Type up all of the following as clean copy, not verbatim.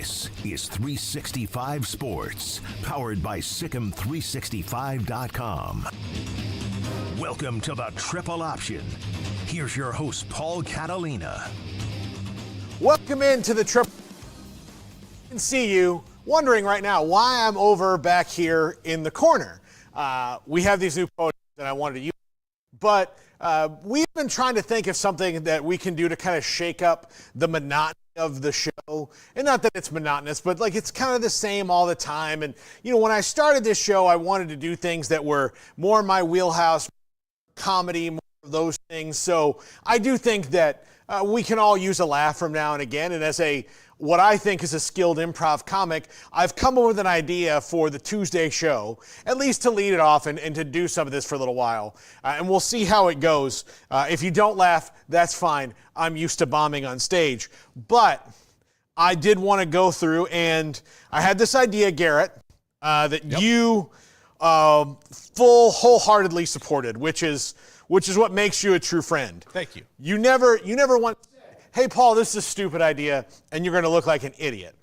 This is 365 Sports, powered by Sikkim365.com. Welcome to the Triple Option. Here's your host, Paul Catalina. Welcome into the Triple. I can see you wondering right now why I'm over back here in the corner. We have these new photos that I wanted to use, but we've been trying to think of something that we can do to kind of shake up the monotony of the show. And not that it's monotonous, but like it's kind of the same all the time. And, you know, when I started this show, I wanted to do things that were more in my wheelhouse, comedy, more of those things. So I do think that we can all use a laugh from now and again. And as what I think is a skilled improv comic, I've come up with an idea for the Tuesday show, at least to lead it off and to do some of this for a little while. And we'll see how it goes. If you don't laugh, that's fine. I'm used to bombing on stage. But I did want to go through, and I had this idea, Garrett, that you wholeheartedly supported, which is what makes you a true friend. Thank you. You never want to say, hey, Paul, this is a stupid idea, and you're going to look like an idiot.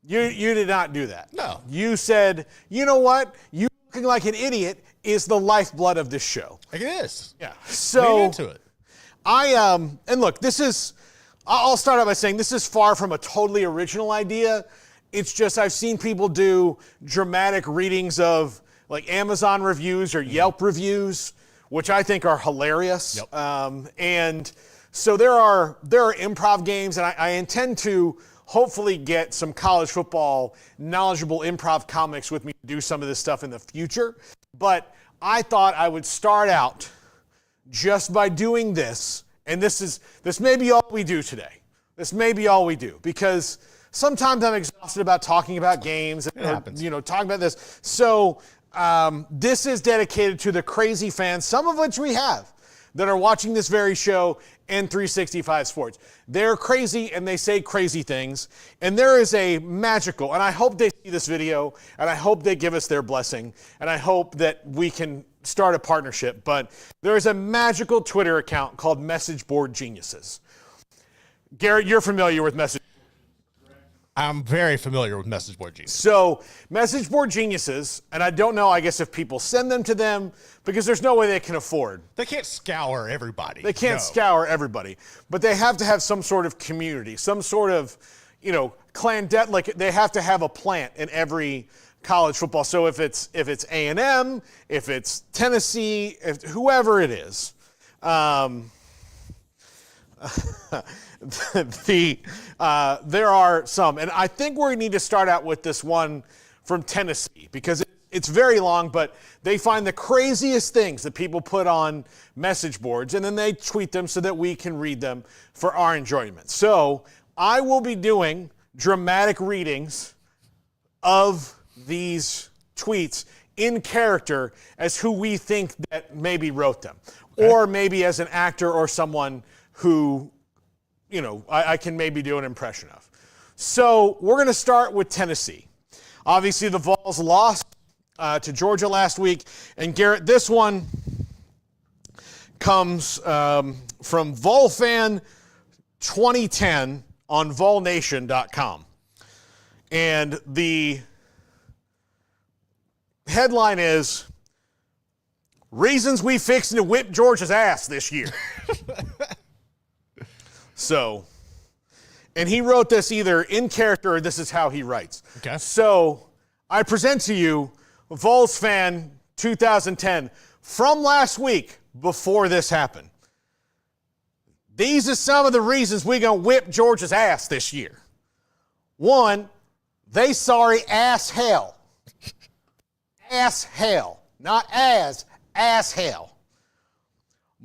You did not do that. No. You said, you know what? You looking like an idiot is the lifeblood of this show. Like it is. Yeah. So lean into it. and look, I'll start out by saying this is far from a totally original idea. It's just I've seen people do dramatic readings of like Amazon reviews or Yelp reviews, which I think are hilarious. Yep. And so there are improv games, and I intend to hopefully get some college football knowledgeable improv comics with me to do some of this stuff in the future. But I thought I would start out just by doing this, and this may be all we do today. This may be all we do, because sometimes I'm exhausted about talking about games and talking about this. So this is dedicated to the crazy fans, some of which we have, that are watching this very show and 365 Sports. They're crazy and they say crazy things. And there is a magical, and I hope they see this video, and I hope they give us their blessing, and I hope that we can start a partnership. But there is a magical Twitter account called Message Board Geniuses. Garrett, you're familiar with Message. I'm very familiar with Message Board Geniuses. So Message Board Geniuses, and I don't know, I guess, if people send them to them, because there's no way they can afford. They can't scour everybody. They can't scour everybody, but they have to have some sort of community, some sort of, clandestine, like they have to have a plant in every college football. So if it's A&M, if it's Tennessee, whoever it is, there are some, and I think we need to start out with this one from Tennessee, because it's very long, but they find the craziest things that people put on message boards, and then they tweet them so that we can read them for our enjoyment. So I will be doing dramatic readings of these tweets in character as who we think that maybe wrote them, or maybe as an actor or someone who I can maybe do an impression of. So we're going to start with Tennessee. Obviously, the Vols lost to Georgia last week. And Garrett, this one comes from Volfan 2010 on volnation.com. And the headline is, "Reasons we fixing to whip Georgia's ass this year." So, and he wrote this either in character or this is how he writes. Okay. So, I present to you Vols fan 2010 from last week before this happened. These are some of the reasons we're going to whip Georgia's ass this year. One, they sorry ass hell. Ass hell. Not ass hell.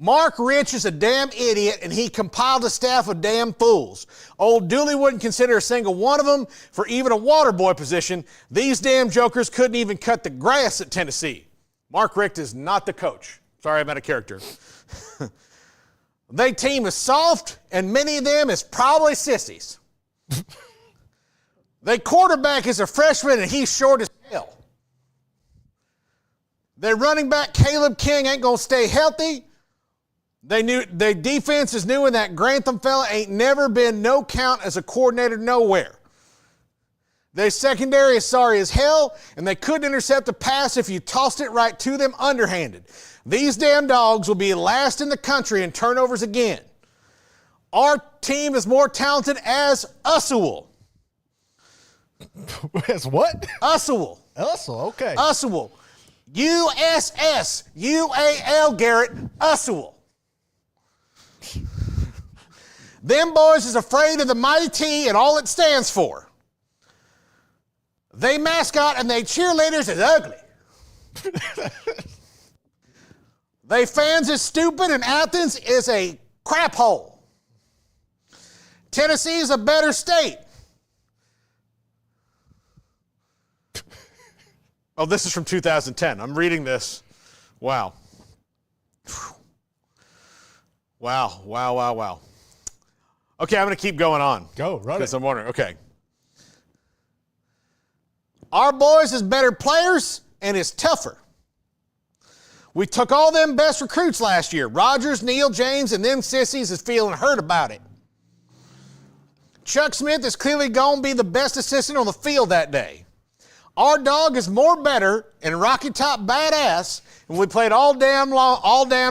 Mark Rich is a damn idiot, and he compiled a staff of damn fools. Old Dooley wouldn't consider a single one of them for even a water boy position. These damn jokers couldn't even cut the grass at Tennessee. Mark Richt is not the coach. Sorry, I'm out of character. They team is soft, and many of them is probably sissies. They quarterback is a freshman, and he's short as hell. Their running back, Caleb King, ain't going to stay healthy. Their defense is new, and that Grantham fella ain't never been no count as a coordinator nowhere. Their secondary is sorry as hell, and they couldn't intercept a pass if you tossed it right to them underhanded. These damn dogs will be last in the country in turnovers again. Our team is more talented as Usawel. As what? Usawel. Okay. Usawel. U-S-S-U-A-L, Garrett. Usawel. Them boys is afraid of the mighty T and all it stands for. They mascot and they cheerleaders is ugly. They fans is stupid and Athens is a crap hole. Tennessee is a better state. Oh, this is from 2010. I'm reading this. Wow. Wow. Okay, I'm going to keep going on. Go, run it. Because I'm wondering. Okay. Our boys is better players and is tougher. We took all them best recruits last year. Rogers, Neal, James, and them sissies is feeling hurt about it. Chuck Smith is clearly going to be the best assistant on the field that day. Our dog is more better and Rocky Top badass, and we played all damn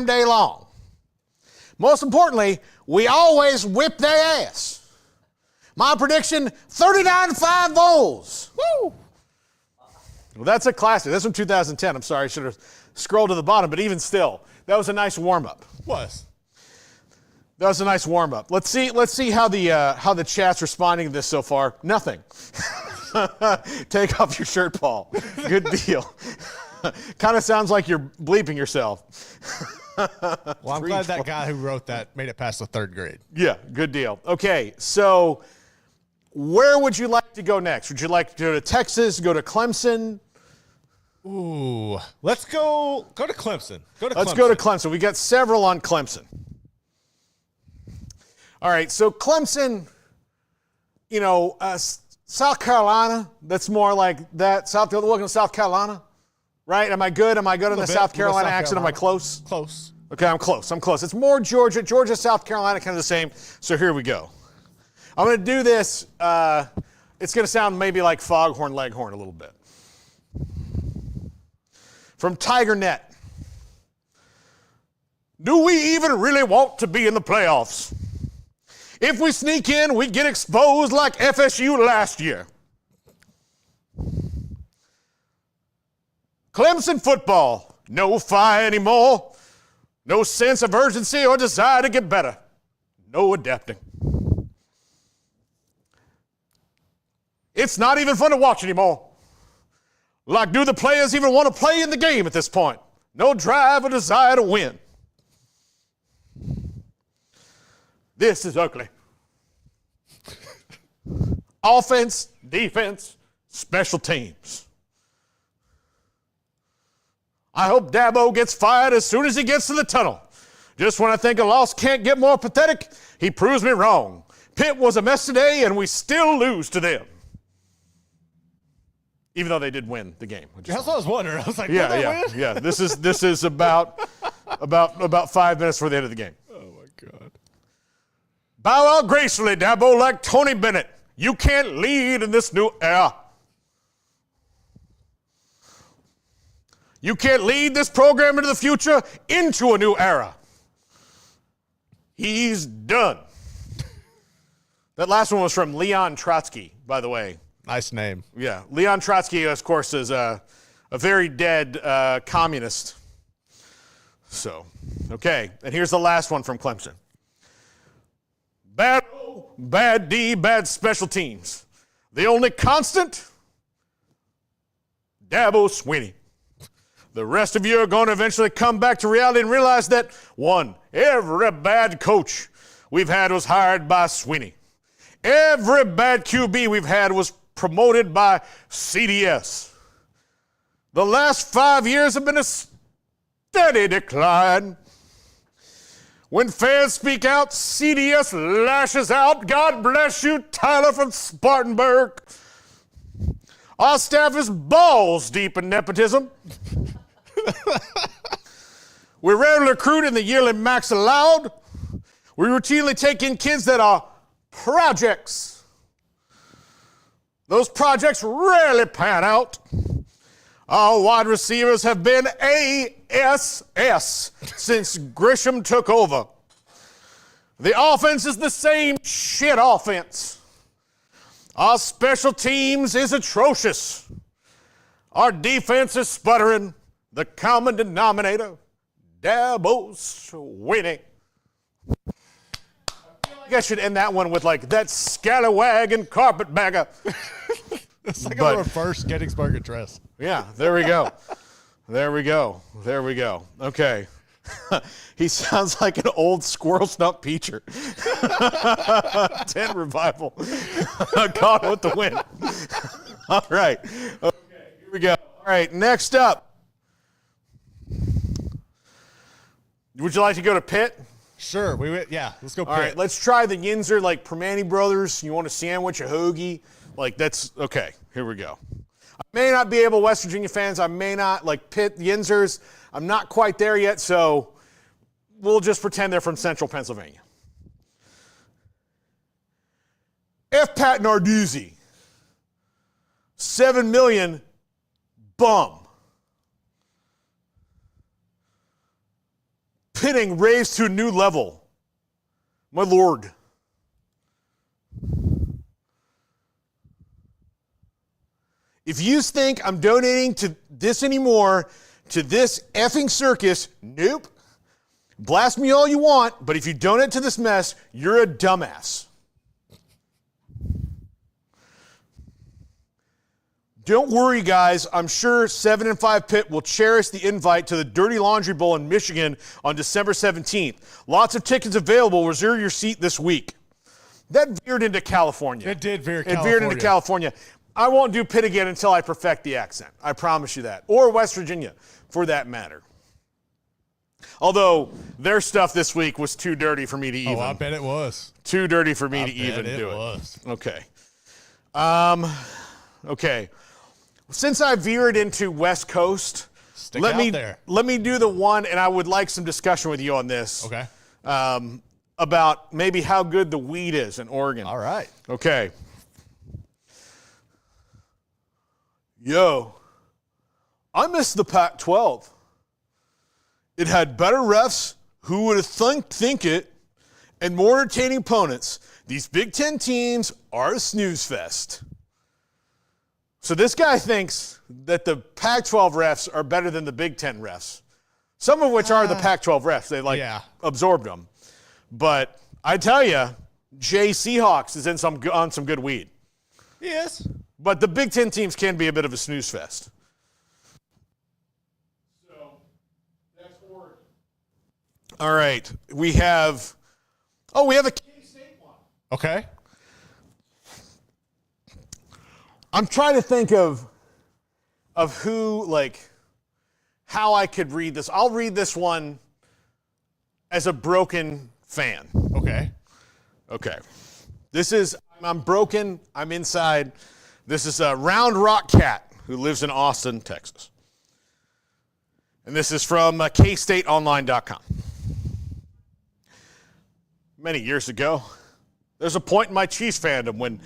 day long. Most importantly, we always whip their ass. My prediction, 39-5 Vols. Woo! Well, that's a classic. That's from 2010. I'm sorry, I should have scrolled to the bottom, but even still, that was a nice warm-up. Was. That was a nice warm-up. Let's see how the chat's responding to this so far. Nothing. Take off your shirt, Paul. Good deal. Kind of sounds like you're bleeping yourself. Well, I'm glad that guy who wrote that made it past the 3rd grade. Yeah, good deal. Okay, so where would you like to go next? Would you like to go to Texas, go to Clemson? Ooh, let's go to Clemson. Let's go to Clemson. We got several on Clemson. All right, so Clemson, South Carolina, that's more like that. Welcome to South Carolina, right? Am I good? Am I good on the South Carolina accent? Am I close? Close. Okay, I'm close. It's more Georgia. Georgia, South Carolina, kind of the same. So here we go. I'm going to do this. It's going to sound maybe like Foghorn Leghorn a little bit. From TigerNet. Do we even really want to be in the playoffs? If we sneak in, we get exposed like FSU last year. Clemson football, no fire anymore. No sense of urgency or desire to get better. No adapting. It's not even fun to watch anymore. Like, do the players even want to play in the game at this point? No drive or desire to win. This is ugly. Offense, defense, special teams. I hope Dabo gets fired as soon as he gets to the tunnel. Just when I think a loss can't get more pathetic, he proves me wrong. Pitt was a mess today, and we still lose to them. Even though they did win the game. That's what I was wondering. I was like, yeah. This is about 5 minutes before the end of the game. Oh my God. Bow out gracefully, Dabo, like Tony Bennett. You can't lead in this new era. You can't lead this program into the future, into a new era. He's done. That last one was from Leon Trotsky, by the way. Nice name. Yeah. Leon Trotsky, of course, is a very dead communist. So, okay. And here's the last one from Clemson. Bad O, bad D, bad special teams. The only constant, Dabo Swinney. The rest of you are going to eventually come back to reality and realize that, one, every bad coach we've had was hired by Swinney. Every bad QB we've had was promoted by CDS. The last 5 years have been a steady decline. When fans speak out, CDS lashes out. God bless you, Tyler from Spartanburg. Our staff is balls deep in nepotism. We rarely recruit in the yearly max allowed. We routinely take in kids that are projects. Those projects rarely pan out. Our wide receivers have been ASS since Grisham took over. The offense is the same shit offense. Our special teams is atrocious. Our defense is sputtering. The common denominator, Dabo's winning. I guess I should end that one with like, that scallywag and carpetbagger. It's like a reverse Gettysburg Address. Yeah, there we go. There we go. There we go. Okay. He sounds like an old squirrel stump peacher. 10 revival. Caught with the win. All right. Okay, here we go. All right, next up. Would you like to go to Pitt? Sure. Let's go Pitt. All right, let's try the Yinzer, like Permane Brothers. You want a sandwich, a hoagie? Like, that's, okay, here we go. I may not be able, West Virginia fans, I may not, like Pitt, Yinzers, I'm not quite there yet, so we'll just pretend they're from central Pennsylvania. F. Pat Narduzzi, $7 million, bum. Pitting raised to a new level. My lord. If you think I'm donating to this anymore, to this effing circus, nope. Blast me all you want, but if you donate to this mess, you're a dumbass. Don't worry, guys. I'm sure 7 and 5 Pitt will cherish the invite to the Dirty Laundry Bowl in Michigan on December 17th. Lots of tickets available. Reserve your seat this week. That veered into California. It did veer California. It veered into California. I won't do Pitt again until I perfect the accent. I promise you that. Or West Virginia, for that matter. Although their stuff this week was too dirty for me to even. Oh, I bet it was. Too dirty for me to even do it. Was. Okay. Okay. Since I veered into West Coast, let me do the one, and I would like some discussion with you on this. Okay. About maybe how good the weed is in Oregon. All right. Okay. Yo, I miss the Pac-12. It had better refs, who would have think it, and more entertaining opponents. These Big Ten teams are a snooze fest. So this guy thinks that the Pac-12 refs are better than the Big Ten refs, some of which are the Pac-12 refs. They absorbed them. But I tell you, Jay Seahawks is on some good weed. Yes. But the Big Ten teams can be a bit of a snooze fest. So, that's Oregon. All right. We have a K-State one. Okay. I'm trying to think of who, like, how I could read this. I'll read this one as a broken fan. Okay. Okay. I'm broken. I'm inside. This is a Round Rock Cat who lives in Austin, Texas. And this is from KStateOnline.com. Many years ago, there's a point in my Chiefs fandom when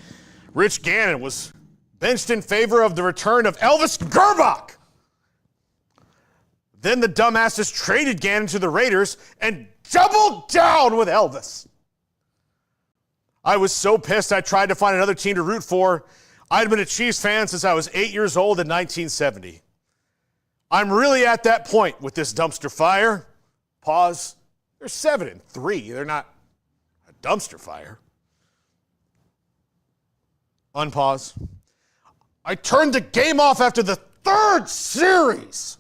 Rich Gannon was benched in favor of the return of Elvis Gerbach. Then the dumbasses traded Gannon to the Raiders and doubled down with Elvis. I was so pissed I tried to find another team to root for. I'd been a Chiefs fan since I was 8 years old in 1970. I'm really at that point with this dumpster fire. Pause. They're 7-3. They're not a dumpster fire. Unpause. I turned the game off after the third series.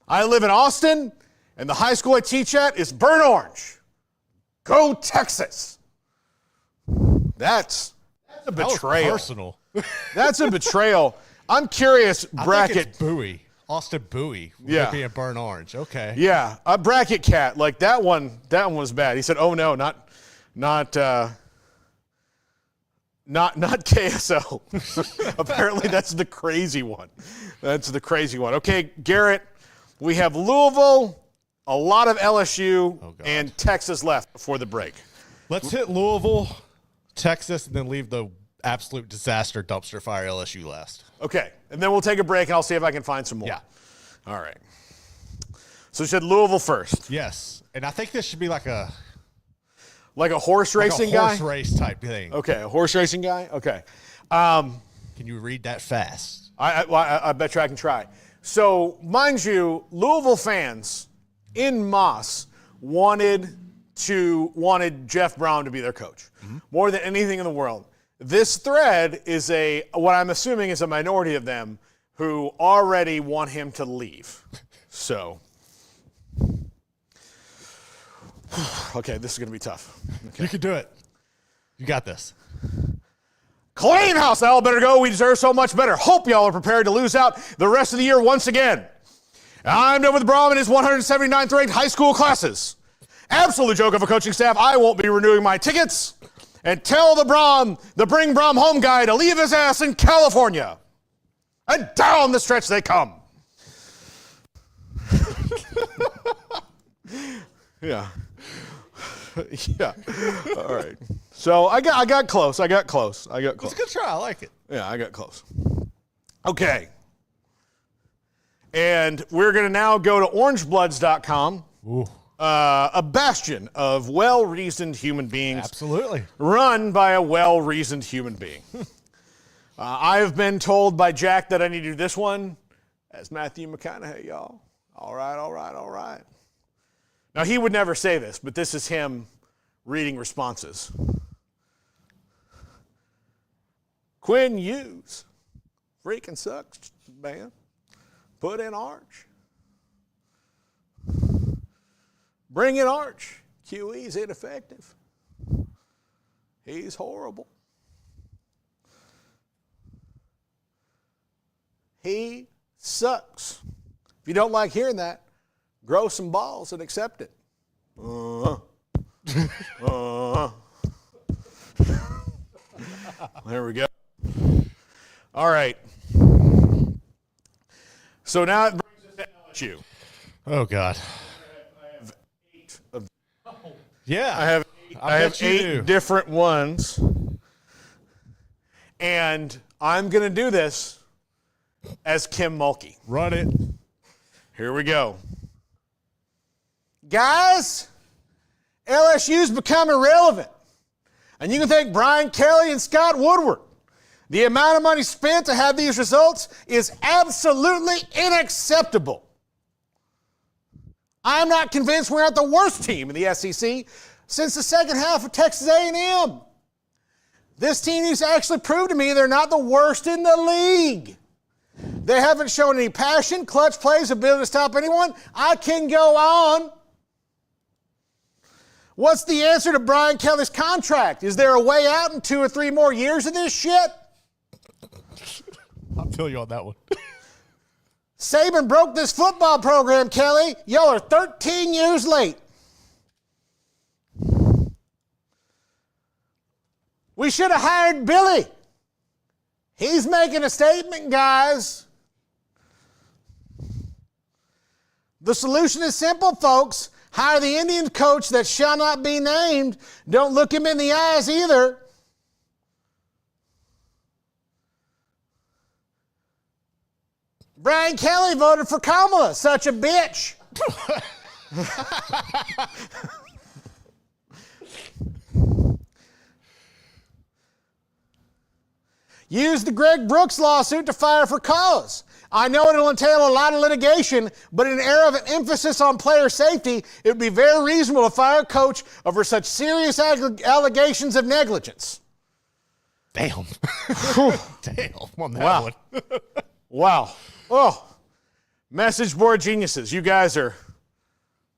I live in Austin, and the high school I teach at is Burnt Orange. Go Texas. That's a betrayal. That was personal. That's a betrayal. I'm curious, bracket. I think it's Bowie. Austin Bowie. Yeah. Being Burnt Orange. Okay. Yeah. A bracket cat. Like that one was bad. He said, oh no, not KSO. Apparently that's the crazy one. That's the crazy one. Okay, Garrett, we have Louisville, a lot of LSU, and Texas left before the break. Let's hit Louisville, Texas, and then leave the absolute disaster dumpster fire LSU last. Okay, and then we'll take a break, and I'll see if I can find some more. Yeah. All right. So you said Louisville first. Yes, and I think this should be like a horse racing guy? horse race type thing. Okay, a horse racing guy? Okay. Can you read that fast? I bet you I can try. So, mind you, Louisville fans in Moss wanted Jeff Brown to be their coach more than anything in the world. This thread is what I'm assuming is a minority of them who already want him to leave. So, okay, this is going to be tough. Okay. You can do it. You got this. Clean house, y'all better go. We deserve so much better. Hope y'all are prepared to lose out the rest of the year once again. I'm done with Brom and his 179th ranked high school classes. Absolute joke of a coaching staff. I won't be renewing my tickets. And tell the Bring Brom Home guy to leave his ass in California. And down the stretch they come. Yeah. Yeah. All right. So I got close. It's a good try. I like it. Yeah, I got close. Okay. And we're going to now go to orangebloods.com. Ooh. A bastion of well-reasoned human beings. Absolutely. Run by a well-reasoned human being. I have been told by Jack that I need to do this one as Matthew McConaughey, y'all. All right. Now, he would never say this, but this is him reading responses. Quinn Hughes. Freaking sucks, man. Put in Arch. Bring in Arch. QE's ineffective. He's horrible. He sucks. If you don't like hearing that, grow some balls and accept it. There we go. All right. So now it brings us to LSU. Oh, God. I have 8 of them. Yeah. I have 8 different ones. And I'm going to do this as Kim Mulkey. Run it. Here we go. Guys, LSU's become irrelevant. And you can thank Brian Kelly and Scott Woodward. The amount of money spent to have these results is absolutely unacceptable. I'm not convinced we're not the worst team in the SEC since the second half of Texas A&M. This team needs to actually prove to me they're not the worst in the league. They haven't shown any passion, clutch plays, ability to stop anyone. I can go on. What's the answer to Brian Kelly's contract? Is there a way out in 2 or 3 more years of this shit? I'll feel you on that one. Saban broke this football program, Kelly. Y'all are 13 years late. We should have hired Billy. He's making a statement, guys. The solution is simple, folks. Hire the Indian coach that shall not be named. Don't look him in the eyes either. Brian Kelly voted for Kamala. Such a bitch. Use the Greg Brooks lawsuit to fire for cause. I know it'll entail a lot of litigation, but in an era of an emphasis on player safety, it would be very reasonable to fire a coach over such serious allegations of negligence. Damn. Damn on that Wow. one. Wow. Oh, message board geniuses. You guys are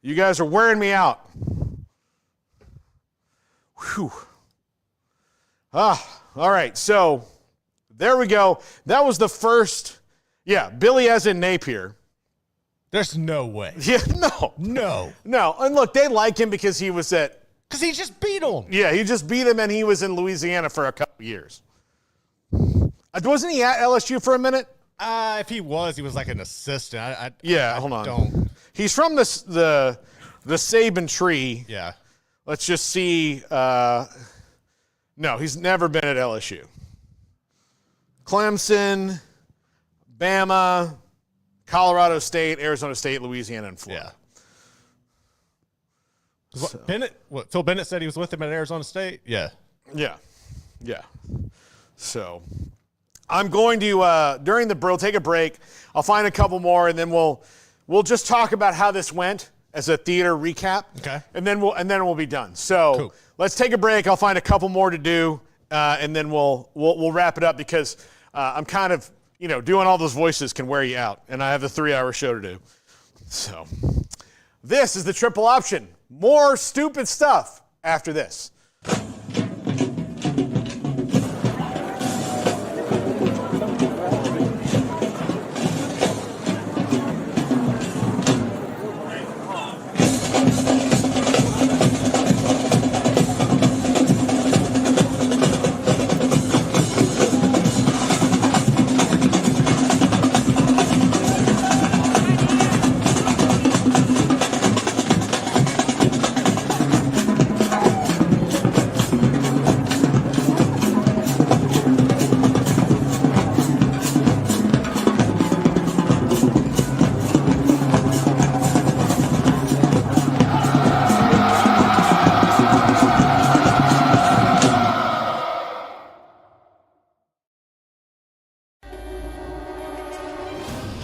wearing me out. Whew. All right. So there we go. That was the first. Yeah, Billy as in Napier. There's no way. Yeah, no. No. And look, they like him because he was at. Because he just beat him. Yeah, he just beat him and he was in Louisiana for a couple years. Wasn't he at LSU for a minute? If he was like an assistant. Hold on. Don't. He's from the Saban tree. Yeah. Let's just see. No, he's never been at LSU. Clemson, Bama, Colorado State, Arizona State, Louisiana, and Florida. Yeah. Phil Bennett said he was with him at Arizona State? Yeah. Yeah. So I'm going to, during the break, take a break. I'll find a couple more, and then we'll just talk about how this went as a theater recap. Okay. And then we'll be done. So cool. Let's take a break. I'll find a couple more to do, and then we'll wrap it up because I'm kind of, doing all those voices can wear you out, and I have a 3-hour show to do. So this is the triple option. More stupid stuff after this.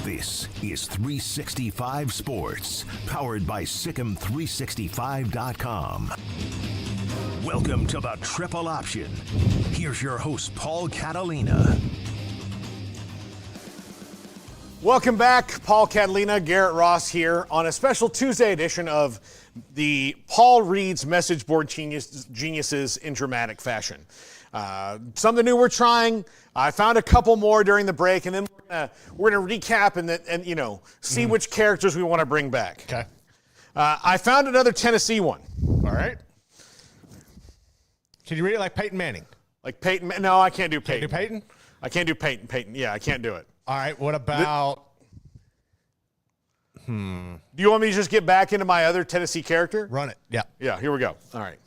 This is 365 Sports, powered by Sikkim365.com. Welcome to the Triple Option. Here's your host, Paul Catalina. Welcome back. Paul Catalina, Garrett Ross here on a special Tuesday edition of the Paul Reed's Message Board Geniuses in Dramatic Fashion. Something new we're trying. I found a couple more during the break, and then we're gonna recap and see which characters we want to bring back. Okay. I found another Tennessee one. All right. Can you read it like Peyton Manning? Like Peyton? No, I can't do Peyton. Can't do Peyton? I can't do Peyton. Peyton. Yeah, I can't do it. All right. What about? Do you want me to just get back into my other Tennessee character? Run it. Yeah. Yeah. Here we go. All right.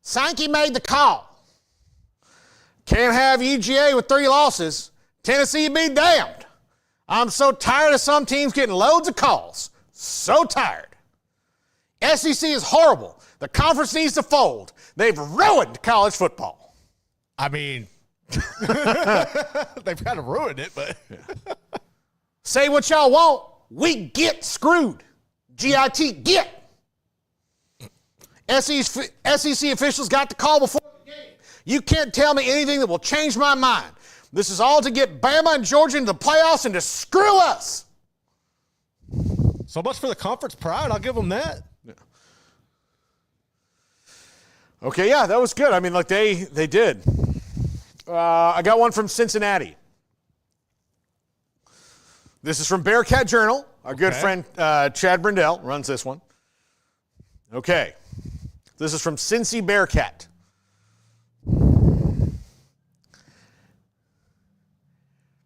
Sankey made the call. Can't have UGA with 3 losses. Tennessee be damned. I'm so tired of some teams getting loads of calls. So tired. SEC is horrible. The conference needs to fold. They've ruined college football. I mean, they've kind of ruined it, but. Say what y'all want. We get screwed. GIT, get. SEC officials got the call before the game. You can't tell me anything that will change my mind. This is all to get Bama and Georgia into the playoffs and to screw us. So much for the conference pride. I'll give them that. Yeah. Okay, yeah, that was good. I mean, look, they did. I got one from Cincinnati. This is from Bearcat Journal. Our good friend Chad Brindell runs this one. Okay. This is from Cincy Bearcat.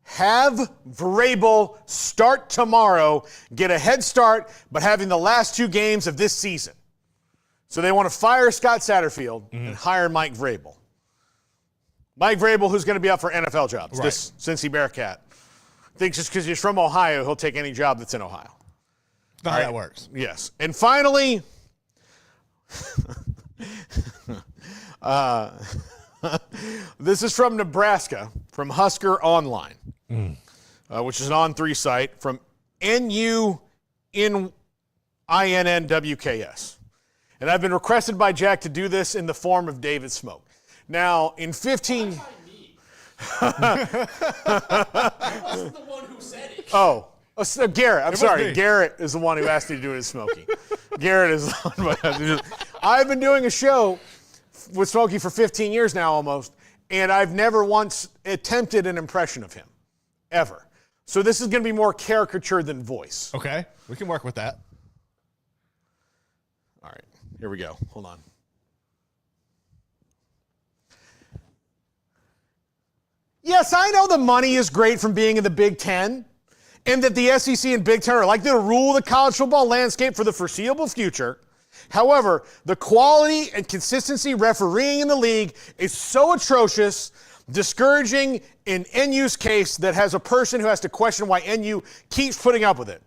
Have Vrabel start tomorrow, get a head start, but having the last 2 games of this season. So they want to fire Scott Satterfield and hire Mike Vrabel. Mike Vrabel, who's going to be up for NFL jobs. Right. This Cincy Bearcat thinks just because he's from Ohio, he'll take any job that's in Ohio. Not how that works. Yes. And finally, this is from Nebraska, from Husker Online, which is an On3 site, from NUNINNWKS. And I've been requested by Jack to do this in the form of David Smoke. Now, in 15... This is the one who said it. Oh, so Garrett. I'm sorry. Garrett is the one who asked me to do it as Smokey. Garrett is the one. I've been doing a show with Smokey for 15 years now almost, and I've never once attempted an impression of him, ever. So this is going to be more caricature than voice. Okay. We can work with that. All right. Here we go. Hold on. Yes, I know the money is great from being in the Big Ten, and that the SEC and Big Ten are likely to rule the college football landscape for the foreseeable future. However, the quality and consistency refereeing in the league is so atrocious, discouraging in NU's case that has a person who has to question why NU keeps putting up with it.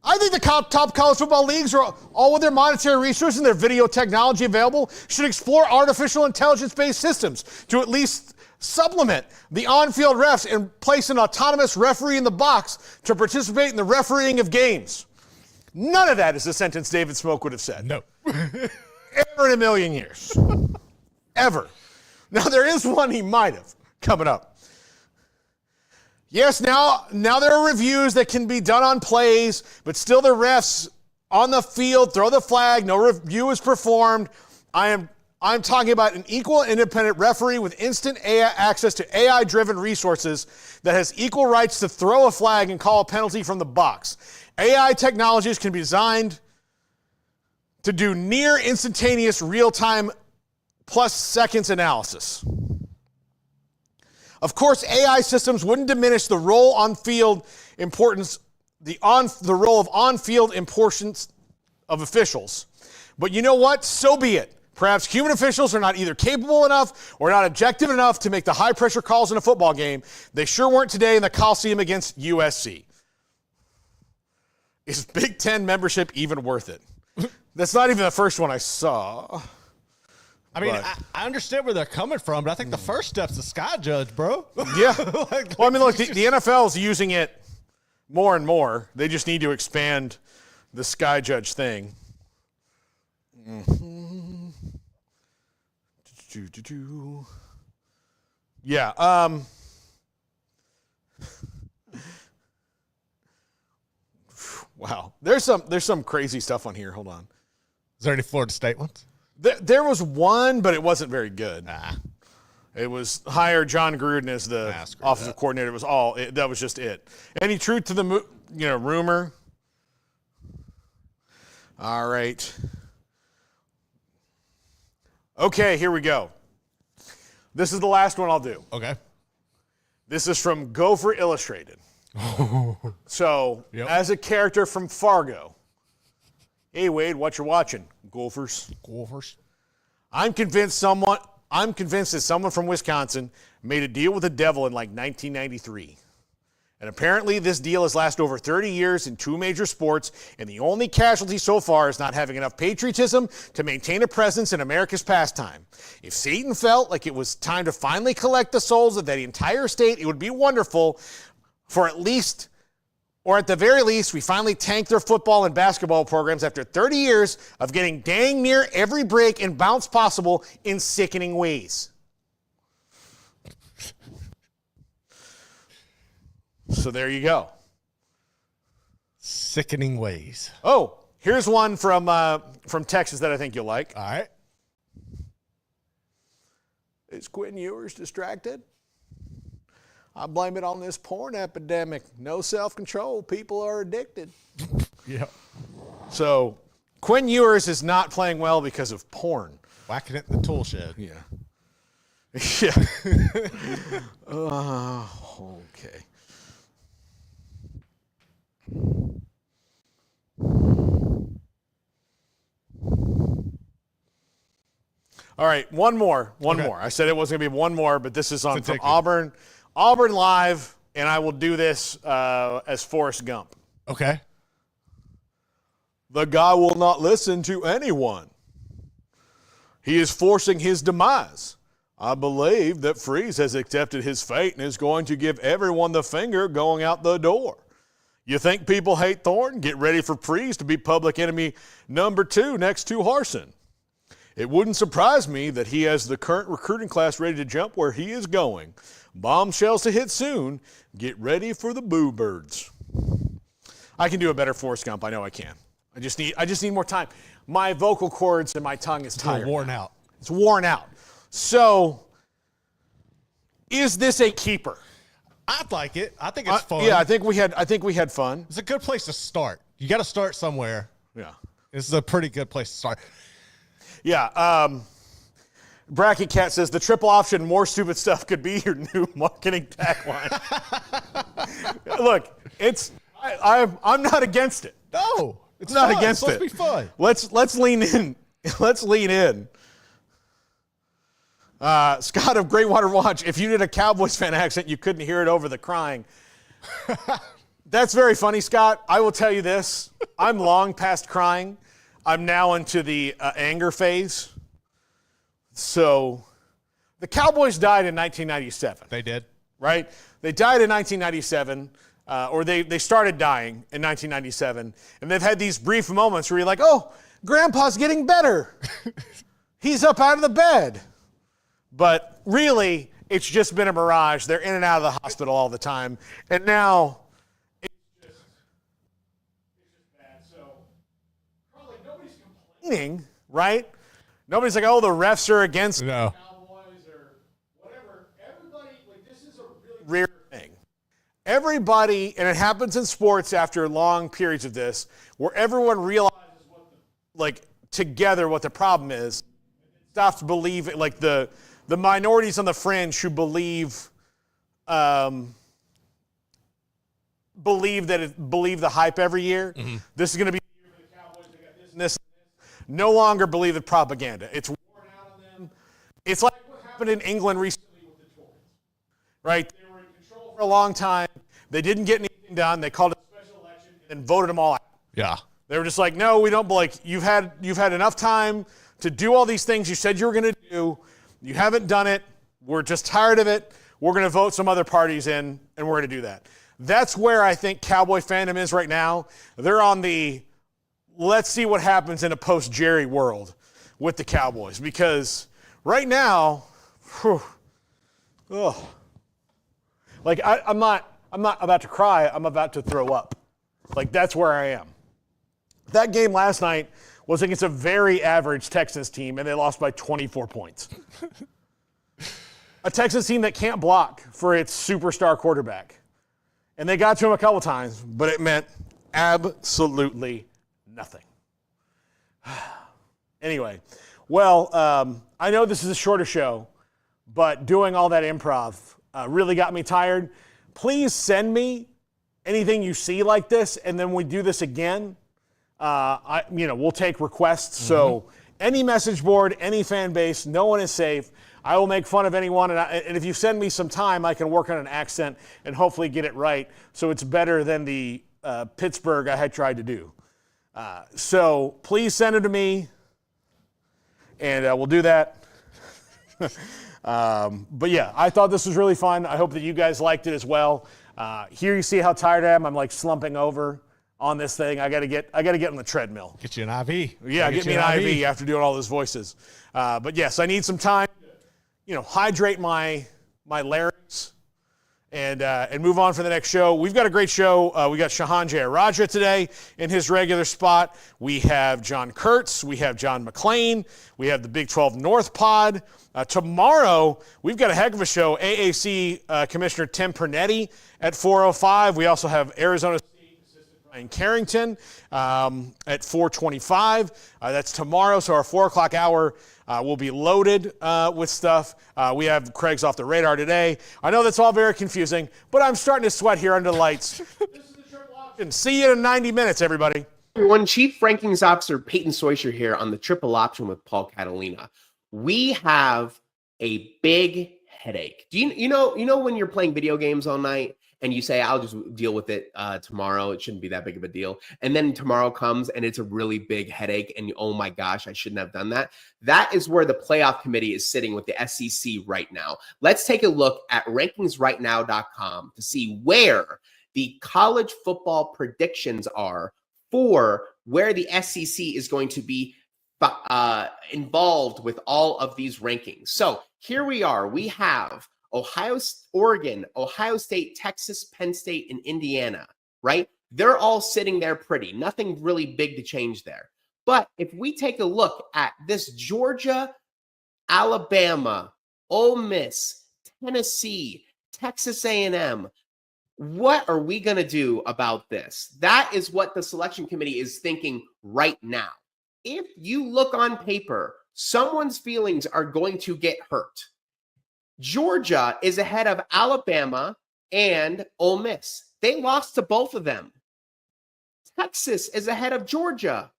I think the top college football leagues, are all with their monetary resources and their video technology available, should explore artificial intelligence-based systems to at least supplement the on-field refs and place an autonomous referee in the box to participate in the refereeing of games. None of that is the sentence David Smoke would have said. No. Ever in a million years. Ever. Now, there is one he might have coming up. Yes, now there are reviews that can be done on plays, but still the refs on the field throw the flag, no review is performed. I'm talking about an equal independent referee with instant access to AI-driven resources that has equal rights to throw a flag and call a penalty from the box. AI technologies can be designed to do near instantaneous real-time plus seconds analysis. Of course, AI systems wouldn't diminish the role on-field importance, the role of on-field importance of officials. But you know what? So be it. Perhaps human officials are not either capable enough or not objective enough to make the high-pressure calls in a football game. They sure weren't today in the Coliseum against USC. Is Big Ten membership even worth it? That's not even the first one I saw. I mean, I understand where they're coming from, but I think the first step's the sky judge, bro. Yeah. Well, I mean, look, the NFL is using it more and more. They just need to expand the sky judge thing. Mm-hmm. Yeah. Wow. There's some crazy stuff on here. Hold on. Is there any Florida State ones? There was one, but it wasn't very good. It was hire John Gruden as the offensive coordinator. It was that was just it. Any truth to the rumor? All right. Okay, here we go. This is the last one I'll do. Okay. This is from Gopher Illustrated. So, as a character from Fargo. Hey, Wade, what you watching? Gophers. I'm convinced that someone from Wisconsin made a deal with the devil in like 1993. And apparently this deal has lasted over 30 years in 2 major sports, and the only casualty so far is not having enough patriotism to maintain a presence in America's pastime. If Satan felt like it was time to finally collect the souls of that entire state, it would be wonderful for at the very least, we finally tanked their football and basketball programs after 30 years of getting dang near every break and bounce possible in sickening ways. So there you go. Sickening ways. Oh, here's one from Texas that I think you'll like. All right. Is Quinn Ewers distracted? I blame it on this porn epidemic. No self-control. People are addicted. Yeah. So Quinn Ewers is not playing well because of porn. Whacking it in the tool shed. Yeah. Yeah. Okay. All right, one more. I said it was going to be one more, but this is from Auburn. Auburn Live, and I will do this as Forrest Gump. Okay. The guy will not listen to anyone. He is forcing his demise. I believe that Freeze has accepted his fate and is going to give everyone the finger going out the door. You think people hate Thorne? Get ready for Freeze to be public enemy number 2 next to Harsin. It wouldn't surprise me that he has the current recruiting class ready to jump where he is going. Bombshells to hit soon. Get ready for the Boo Birds. I can do a better Forrest Gump. I know I can. I just need more time. My vocal cords and my tongue is tired. It's worn out. It's worn out. So, is this a keeper? I'd like it. I think it's fun. Yeah, I think we had fun. It's a good place to start. You got to start somewhere. Yeah. This is a pretty good place to start. Yeah. Bracket Cat says the triple option, more stupid stuff could be your new marketing tagline. Look, I'm not against it. No. It's not fun. against it's it. Supposed to be fun. Let's lean in. Let's lean in. Scott of Greatwater Watch, if you did a Cowboys fan accent, you couldn't hear it over the crying. That's very funny, Scott. I will tell you this. I'm long past crying. I'm now into the anger phase. So the Cowboys died in 1997. They did. Right? They died in 1997, or they started dying in 1997, and they've had these brief moments where you're like, oh, Grandpa's getting better. He's up out of the bed. But really, it's just been a mirage. They're in and out of the hospital all the time. And now, it's just bad. So, probably nobody's complaining, right? Nobody's like, oh, the refs are against the Cowboys or whatever. Everybody, like, this is a really rare thing. Everybody, and it happens in sports after long periods of this, where everyone realizes together what the problem is, stops believing, like the minorities on the fringe who believe the hype every year. Mm-hmm. This is going to be the year for the Cowboys. They got this and this. No longer believe the propaganda. It's worn out on them. It's like what happened in England recently with the Tories, right? They were in control for a long time. They didn't get anything done. They called it a special election and voted them all out. Yeah. They were just like, no, we don't. Like, you've had enough time to do all these things you said you were going to do. You haven't done it. We're just tired of it. We're going to vote some other parties in, and we're going to do that. That's where I think Cowboy fandom is right now. They're on the let's see what happens in a post-Jerry world with the Cowboys, because right now, like I'm not about to cry. I'm about to throw up. Like, that's where I am. That game last night was against a very average Texans team, and they lost by 24 points. A Texans team that can't block for its superstar quarterback. And they got to him a couple times, but it meant absolutely nothing. Anyway, well, I know this is a shorter show, but doing all that improv really got me tired. Please send me anything you see like this, and then we do this again. We'll take requests. Mm-hmm. So any message board, any fan base, no one is safe. I will make fun of anyone, and if you send me some time, I can work on an accent and hopefully get it right so it's better than the Pittsburgh I had tried to do. So please send it to me, and we'll do that. But yeah, I thought this was really fun. I hope that you guys liked it as well. Here you see how tired I am. I'm like slumping over on this thing. I gotta get on the treadmill. Get you an IV. Yeah, get me an IV after doing all those voices. But yes, I need some time to, hydrate my larynx and move on for the next show. We've got a great show. We got Shahan Jayaraja today in his regular spot. We have John Kurtz. We have John McClain. We have the Big 12 North Pod. Tomorrow, we've got a heck of a show. AAC Commissioner Tim Pernetti at 4:05. We also have Arizona State Assistant Ryan Carrington at 4:25. That's tomorrow, so our 4 o'clock hour will be loaded with stuff. We have Craig's Off the Radar today. I know that's all very confusing, but I'm starting to sweat here under the lights. This is the Triple Option. See you in 90 minutes, everybody. Everyone, Chief Rankings Officer Peyton Soysher here on the Triple Option with Paul Catalina. We have a big headache. Do you know when you're playing video games all night and you say, I'll just deal with it tomorrow. It shouldn't be that big of a deal. And then tomorrow comes and it's a really big headache and oh my gosh, I shouldn't have done that. That is where the playoff committee is sitting with the SEC right now. Let's take a look at rankingsrightnow.com to see where the college football predictions are for where the SEC is going to be involved with all of these rankings. So here we are. We have Oregon, Ohio State, Texas, Penn State, and Indiana, right? They're all sitting there pretty. Nothing really big to change there. But if we take a look at this Georgia, Alabama, Ole Miss, Tennessee, Texas A&M, what are we going to do about this? That is what the selection committee is thinking right now. If you look on paper, someone's feelings are going to get hurt. Georgia is ahead of Alabama and Ole Miss. They lost to both of them. Texas is ahead of Georgia.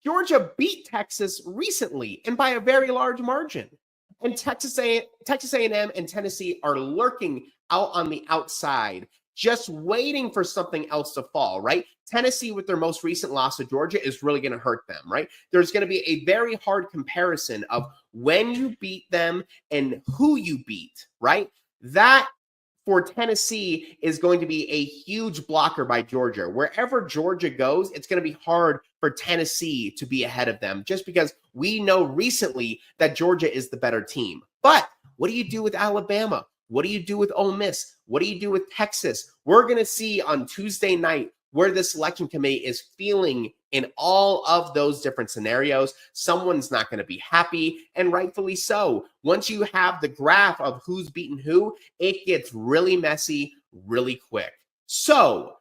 Georgia beat Texas recently and by a very large margin. And Texas A&M and Tennessee are lurking out on the outside, just waiting for something else to fall, right? Tennessee, with their most recent loss to Georgia, is really going to hurt them, right? There's going to be a very hard comparison of when you beat them and who you beat, right? That for Tennessee is going to be a huge blocker by Georgia. Wherever Georgia goes, it's going to be hard for Tennessee to be ahead of them just because we know recently that Georgia is the better team. But what do you do with Alabama? What do you do with Ole Miss? What do you do with Texas? We're going to see on Tuesday night where the selection committee is feeling in all of those different scenarios. Someone's not going to be happy, and rightfully so. Once you have the graph of who's beaten who, it gets really messy really quick. So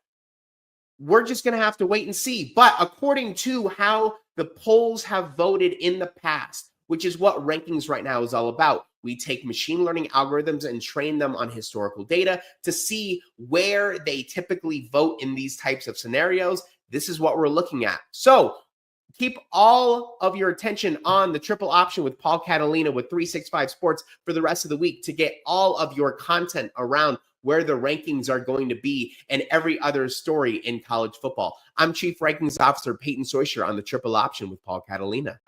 we're just going to have to wait and see. But according to how the polls have voted in the past, which is what rankings right now is all about, we take machine learning algorithms and train them on historical data to see where they typically vote in these types of scenarios. This is what we're looking at. So keep all of your attention on the triple option with Paul Catalina with 365 Sports for the rest of the week to get all of your content around where the rankings are going to be and every other story in college football. I'm Chief Rankings Officer Peyton Soysher on the triple option with Paul Catalina.